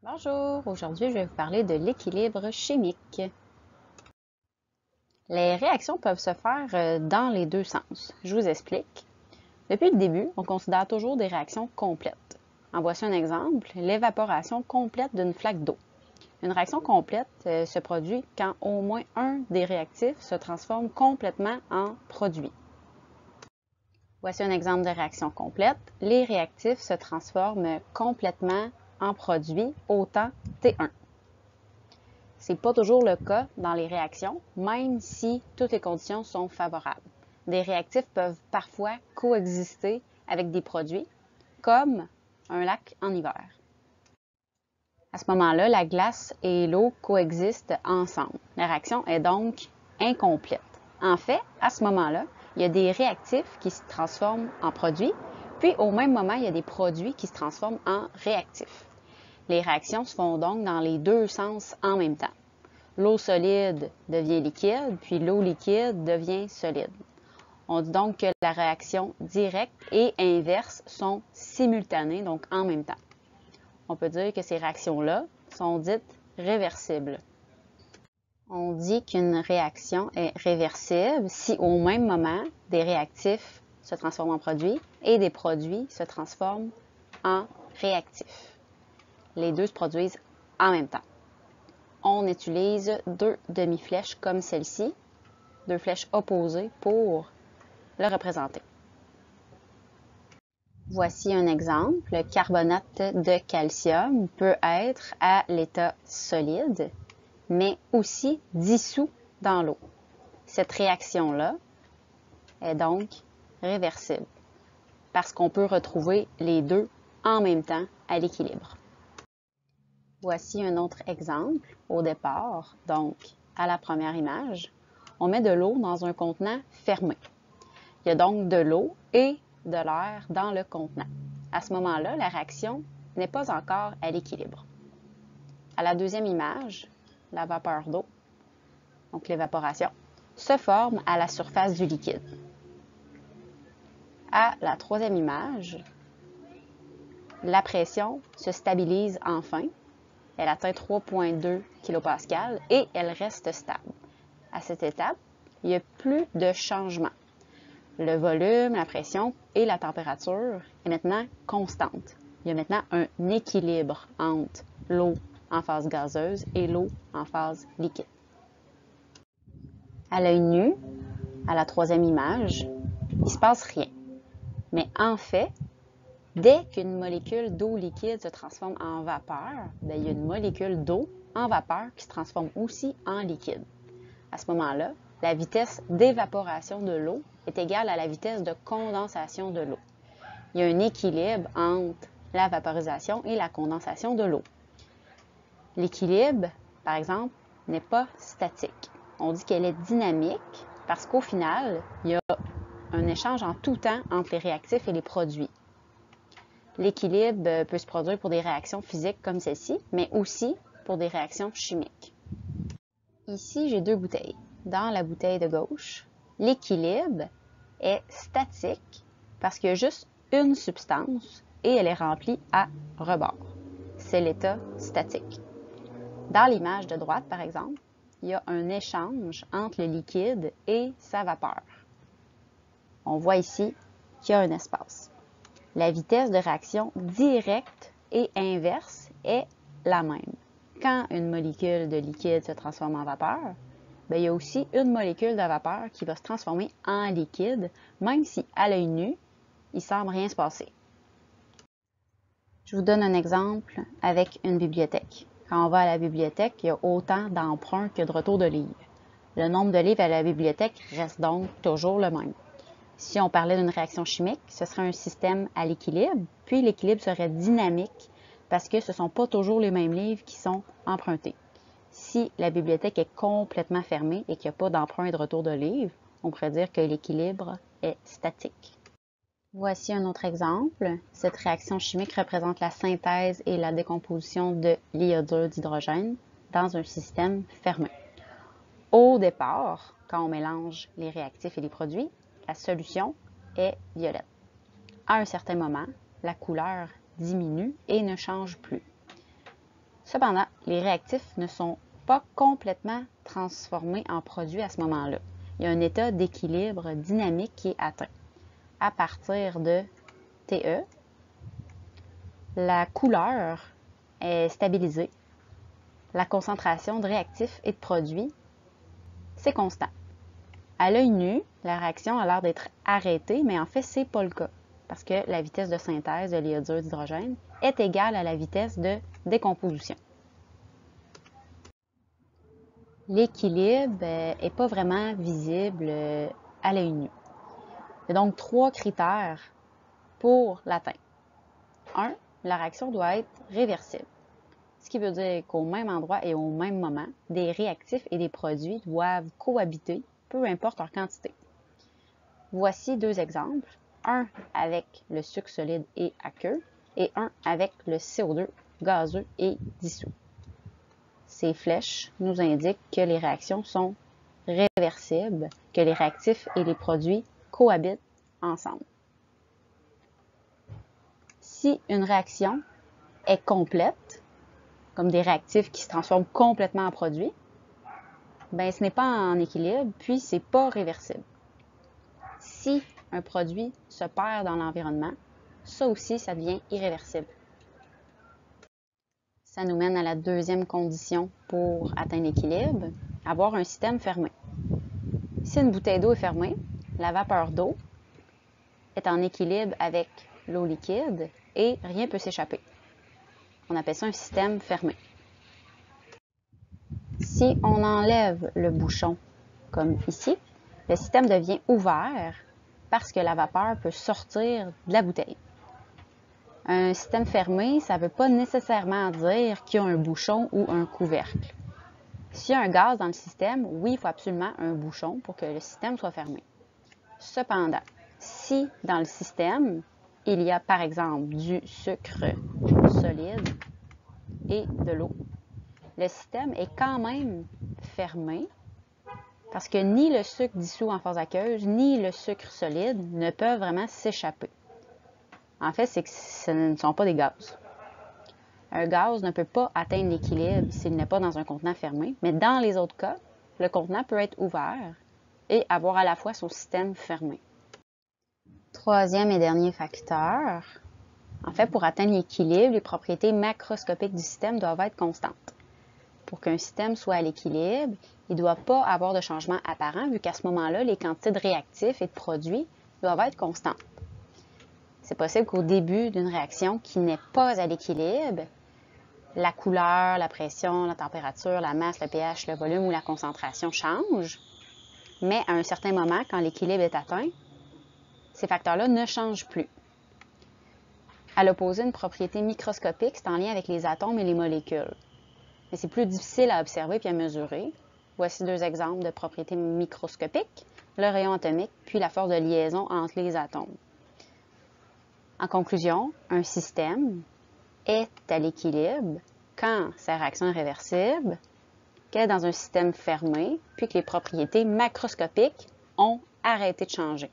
Bonjour, aujourd'hui je vais vous parler de l'équilibre chimique. Les réactions peuvent se faire dans les deux sens. Je vous explique. Depuis le début, on considère toujours des réactions complètes. En voici un exemple, l'évaporation complète d'une flaque d'eau. Une réaction complète se produit quand au moins un des réactifs se transforme complètement en produit. Voici un exemple de réaction complète. Les réactifs se transforment complètement en produit au temps T1. Ce n'est pas toujours le cas dans les réactions, même si toutes les conditions sont favorables. Des réactifs peuvent parfois coexister avec des produits, comme un lac en hiver. À ce moment-là, la glace et l'eau coexistent ensemble. La réaction est donc incomplète. En fait, à ce moment-là, il y a des réactifs qui se transforment en produits, puis au même moment, il y a des produits qui se transforment en réactifs. Les réactions se font donc dans les deux sens en même temps. L'eau solide devient liquide, puis l'eau liquide devient solide. On dit donc que la réaction directe et inverse sont simultanées, donc en même temps. On peut dire que ces réactions-là sont dites réversibles. On dit qu'une réaction est réversible si au même moment, des réactifs se transforment en produits et des produits se transforment en réactifs. Les deux se produisent en même temps. On utilise deux demi-flèches comme celle-ci, deux flèches opposées pour le représenter. Voici un exemple. Le carbonate de calcium peut être à l'état solide, mais aussi dissous dans l'eau. Cette réaction-là est donc réversible parce qu'on peut retrouver les deux en même temps à l'équilibre. Voici un autre exemple au départ, donc à la première image. On met de l'eau dans un contenant fermé. Il y a donc de l'eau et de l'air dans le contenant. À ce moment-là, la réaction n'est pas encore à l'équilibre. À la deuxième image, la vapeur d'eau, donc l'évaporation, se forme à la surface du liquide. À la troisième image, la pression se stabilise enfin. Elle atteint 3,2 kPa et elle reste stable. À cette étape, il n'y a plus de changement. Le volume, la pression et la température est maintenant constante. Il y a maintenant un équilibre entre l'eau en phase gazeuse et l'eau en phase liquide. À l'œil nu, à la troisième image, il ne se passe rien. Mais en fait, dès qu'une molécule d'eau liquide se transforme en vapeur, il y a une molécule d'eau en vapeur qui se transforme aussi en liquide. À ce moment-là, la vitesse d'évaporation de l'eau est égale à la vitesse de condensation de l'eau. Il y a un équilibre entre la vaporisation et la condensation de l'eau. L'équilibre, par exemple, n'est pas statique. On dit qu'elle est dynamique parce qu'au final, il y a un échange en tout temps entre les réactifs et les produits. L'équilibre peut se produire pour des réactions physiques comme celle-ci, mais aussi pour des réactions chimiques. Ici, j'ai deux bouteilles. Dans la bouteille de gauche, l'équilibre est statique parce qu'il y a juste une substance et elle est remplie à rebord. C'est l'état statique. Dans l'image de droite, par exemple, il y a un échange entre le liquide et sa vapeur. On voit ici qu'il y a un espace. La vitesse de réaction directe et inverse est la même. Quand une molécule de liquide se transforme en vapeur, il y a aussi une molécule de vapeur qui va se transformer en liquide, même si à l'œil nu, il ne semble rien se passer. Je vous donne un exemple avec une bibliothèque. Quand on va à la bibliothèque, il y a autant d'emprunts que de retours de livres. Le nombre de livres à la bibliothèque reste donc toujours le même. Si on parlait d'une réaction chimique, ce serait un système à l'équilibre, puis l'équilibre serait dynamique parce que ce ne sont pas toujours les mêmes livres qui sont empruntés. Si la bibliothèque est complètement fermée et qu'il n'y a pas d'emprunt et de retour de livres, on pourrait dire que l'équilibre est statique. Voici un autre exemple. Cette réaction chimique représente la synthèse et la décomposition de l'iodure d'hydrogène dans un système fermé. Au départ, quand on mélange les réactifs et les produits, la solution est violette. À un certain moment, la couleur diminue et ne change plus. Cependant, les réactifs ne sont pas complètement transformés en produits à ce moment-là. Il y a un état d'équilibre dynamique qui est atteint. À partir de TE, la couleur est stabilisée. La concentration de réactifs et de produits, c'est constant. À l'œil nu, la réaction a l'air d'être arrêtée, mais en fait, ce n'est pas le cas, parce que la vitesse de synthèse de l'iodure d'hydrogène est égale à la vitesse de décomposition. L'équilibre n'est pas vraiment visible à l'œil nu. Il y a donc 3 critères pour l'atteindre. 1. La réaction doit être réversible, ce qui veut dire qu'au même endroit et au même moment, des réactifs et des produits doivent cohabiter, peu importe leur quantité. Voici 2 exemples, un avec le sucre solide et aqueux et un avec le CO2 gazeux et dissous. Ces flèches nous indiquent que les réactions sont réversibles, que les réactifs et les produits cohabitent ensemble. Si une réaction est complète, comme des réactifs qui se transforment complètement en produits, ben ce n'est pas en équilibre, puis ce n'est pas réversible. Si un produit se perd dans l'environnement, ça aussi, ça devient irréversible. Ça nous mène à la deuxième condition pour atteindre l'équilibre, avoir un système fermé. Si une bouteille d'eau est fermée, la vapeur d'eau est en équilibre avec l'eau liquide et rien ne peut s'échapper. On appelle ça un système fermé. Si on enlève le bouchon, comme ici, le système devient ouvert parce que la vapeur peut sortir de la bouteille. Un système fermé, ça ne veut pas nécessairement dire qu'il y a un bouchon ou un couvercle. S'il y a un gaz dans le système, oui, il faut absolument un bouchon pour que le système soit fermé. Cependant, si dans le système, il y a par exemple du sucre solide et de l'eau, le système est quand même fermé parce que ni le sucre dissous en phase aqueuse, ni le sucre solide ne peuvent vraiment s'échapper. En fait, c'est que ce ne sont pas des gaz. Un gaz ne peut pas atteindre l'équilibre s'il n'est pas dans un contenant fermé, mais dans les autres cas, le contenant peut être ouvert et avoir à la fois son système fermé. Troisième et dernier facteur, en fait, pour atteindre l'équilibre, les propriétés macroscopiques du système doivent être constantes. Pour qu'un système soit à l'équilibre, il ne doit pas avoir de changement apparent, vu qu'à ce moment-là, les quantités de réactifs et de produits doivent être constantes. C'est possible qu'au début d'une réaction qui n'est pas à l'équilibre, la couleur, la pression, la température, la masse, le pH, le volume ou la concentration changent, mais à un certain moment, quand l'équilibre est atteint, ces facteurs-là ne changent plus. À l'opposé, une propriété microscopique, c'est en lien avec les atomes et les molécules. Mais c'est plus difficile à observer puis à mesurer. Voici 2 exemples de propriétés microscopiques, le rayon atomique puis la force de liaison entre les atomes. En conclusion, un système est à l'équilibre quand sa réaction est réversible, qu'elle est dans un système fermé, puis que les propriétés macroscopiques ont arrêté de changer.